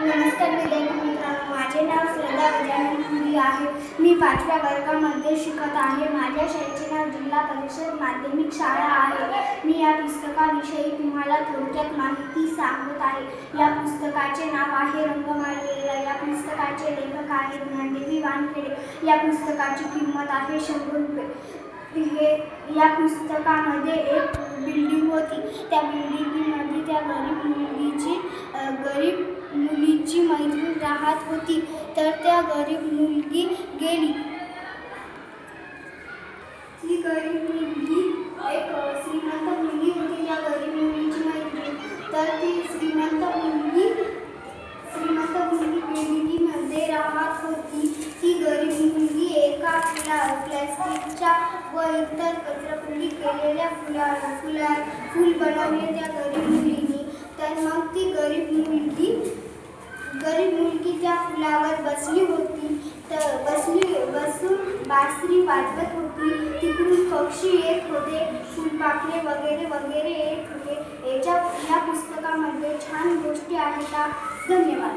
नमस्कार विद्यार्थी मित्रांनो, माझे नाव श्रद्धा गजानन पुरी आहे. मी 5व्या वर्गामध्ये शिकत आहे. माझ्या शाळेचे नाव जिल्हा परिषद माध्यमिक शाळा आहे. मी या पुस्तकाविषयी तुम्हाला थोडक्यात माहिती सांगत आहे. या पुस्तकाचे नाव आहे रंगमाळी. या पुस्तकाचे लेखक आहेत ज्ञानदेवी वानखेडे. या पुस्तकाची किंमत आहे 100 रुपये. या पुस्तकामध्ये एक बिल्डिंग होती. त्या बिल्डिंगमध्ये त्या गरीब मुलीची मैत्रीण राहत होती. तर त्या गरीब मुलगी गेली. ती गरीब मुलगी एक श्रीमंत मुलगी होती. त्या गरीब मुलीची मैत्रीण. तर ती श्रीमंत मुलगी बिल्डिंगमध्ये राहत होती. ती गरीब मुलगी एका प्लॅस्टिकच्या व इतर कचराकुंडी केलेल्या फूल बनवले त्या गरीब मुलीने. तर मग ती गरीब मुलगी त्या फुलावर बसली होती. तर बसून बासरी वाजवत होती. तिकडून पक्षी येत होते, फुलपाखरे वगैरे वगैरे येत होते. या पुस्तकामध्ये छान गोष्टी आहेत. धन्यवाद.